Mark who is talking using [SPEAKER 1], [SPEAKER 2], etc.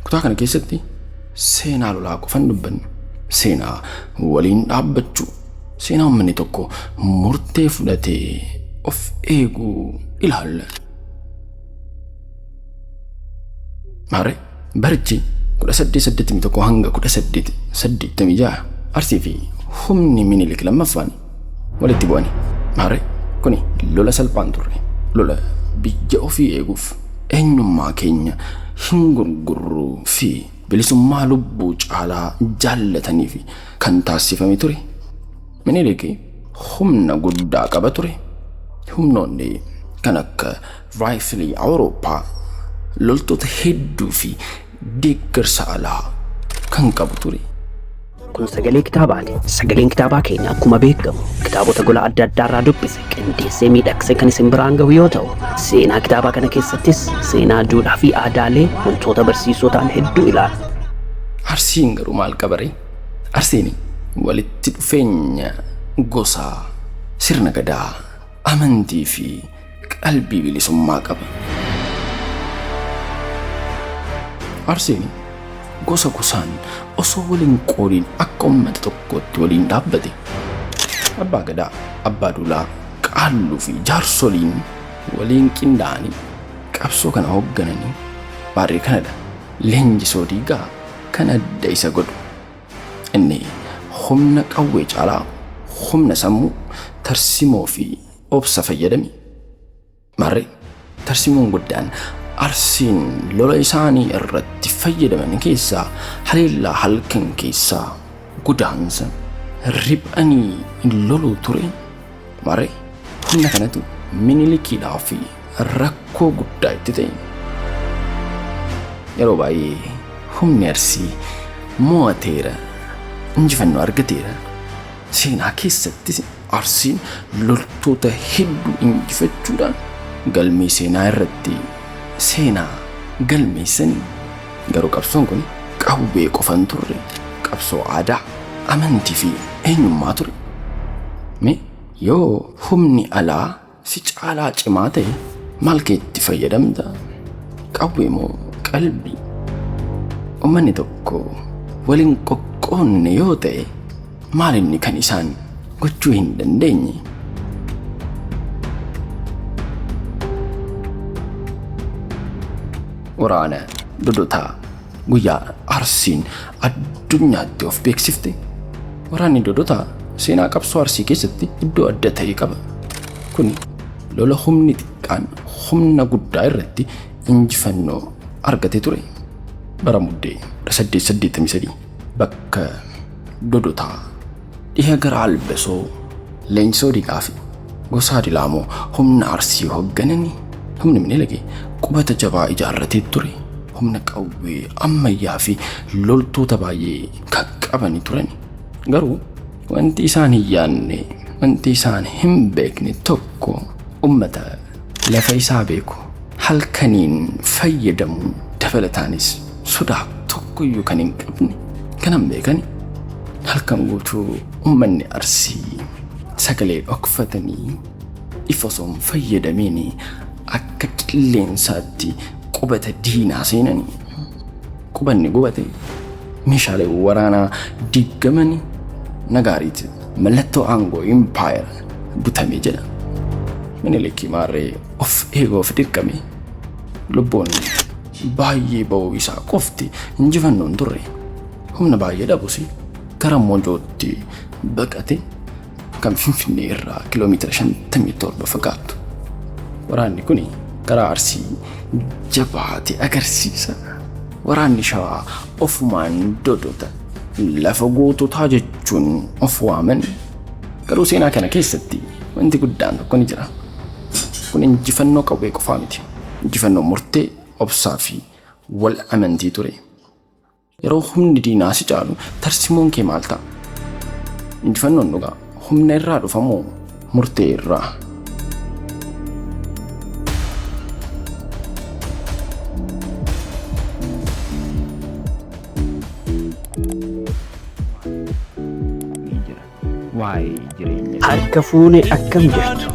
[SPEAKER 1] Kutaa kana keessatti seenaa lolaa qofan dubbannu. Seenaa waliin dhaabbachuu. Seenaa uummanni tokko murtee fudhatee of eeguu ilaalla. Maarree barichi 1881 hanga 1886 Arsii fi humni Minilik lammaffaan walitti bu'ani. Maarree kuni lola salphaan turre. Lola biyya ofii eeguuf eenyummaa keenya hin gurgurruu fi bilisummaa lubbuu caalaa jaallatanii fi kan taasifame ture. Minilik humna guddaa qaba ture. Humnoonni kan akka raayifilii Awurooppaa loltoota hedduu fi deeggarsa alaa kan qabu ture.
[SPEAKER 2] Kun sagalee kitaabaati. Sagaleen kitaabaa keenya akkuma beekamu kitaabota gola adda addaa irraa dubbise qindeessee miidhagsee kan isin biraan gahu yoo ta'u, seenaa kitaabaa kana keessattis seenaa duudhaa fi aadaalee wantoota barsiisoo ta'an hedduu ilaala.
[SPEAKER 1] Arsiin garuu maal qabare? Arsiin walitti dhufeenya gosaa, sirna gadaa, amantii fi qalbii bilisummaa qaba. Arsiin gosa gosaan osoo waliin qoodiin akka uummata tokkootti waliin dhaabbate. Abbaa gadaa, abbaa duulaa, qaalluu fi jaarsoliin waliin qindaa'anii qabsoo kana hooggananii baarree kanadha. Lenjisoo Diigaa kan adda isa godhu. Inni humna qawwee caalaa humna sammuu, tarsimoo fi obsa fayyadame. Maarree tarsimoon guddaan Arsiin lola isaanii irratti fayyadaman keessaa haleellaa halkan keessaa godaansa riphanii loluu ture. Maarree humna kanatu Minilikiidhaa fi rakkoo guddaa itti ta'e. Yeroo baay'ee humni Arsii mo'ateera, injifannoo argateera. Seenaa keessattis Arsiin loltoota hedduu injifachuudhaan galmee seenaa irratti seenaa galmeessanii. Garuu qabsoon kun qawwee qofan turre. Qabsoo aadaa, amantii fi eenyummaa ture. Mee yoo humni alaa si caalaa cimaa ta'e maal keetti fayyadamta? Qawwee moo qalbii? Uummanni tokko waliin qoqqoonne yoo ta'e maal inni kan isaan gochuu hin dandeenye? Waraana Gotoota guyyaa Arsiin addunyaatti of beeksifte. Waraanni Gotoota seenaa qabsoo Arsii keessatti iddoo adda ta'e qaba. Kuni lola humni xiqqaan humna guddaa irratti injifannoo argate ture. Bara muddee 1883 bakka Gotoota dhiha gara Albasoo Lenjisoo Diigaa fi gosa Dilaamoo humna Arsii hooggananii. Humni Minilik qubata jabaa ijaarratee ture. Humna qawwee ammayyaa fi loltoota baay'ee kan qabani turan. Garuu wanti isaan hin yaadne, wanti isaan hin beekne tokko uummata lafa isaa beeku halkaniin fayyadamu dabalataanis sodaa tokkoyyuu kan hin qabne kanan beekani. Halkan guutuu uummanni Arsii sagalee dhokfatanii ifa osoo hin fayyadamiin akka qilleensaatti qubata diinaa seenanii. Qubanni gubate, meeshaalee waraanaa diigamanii, nagaariitti mallattoo aangoo impaayera butamee jedha. Minilik maarree of eeguuf dirqame. Lubbuun baay'ee ba'uu isaa qofti injifannoon turre. Humna baay'ee dhabus gara Mojootti baqate kan Finfinnee irraa kiiloomeetira 57 fagaatu. Waraanni kuni karaa Arsii jabaate agarsiisa. Waraanni Shawaa ofumaan Gotoota lafa goototaa jechuun of waaman. Garuu seenaa kana keessatti wanti guddaan tokko ni jira. Kun injifannoo qawwee qofaa miti. Injifannoo murtee, obsaa fi wal amantii ture. Yeroo humni diinaa si caalu tarsimoon kee maal ta'a? Injifannoon dhugaa humna irraa dhufa moo murtee irraa?
[SPEAKER 2] Harka fuune akkam jirtu?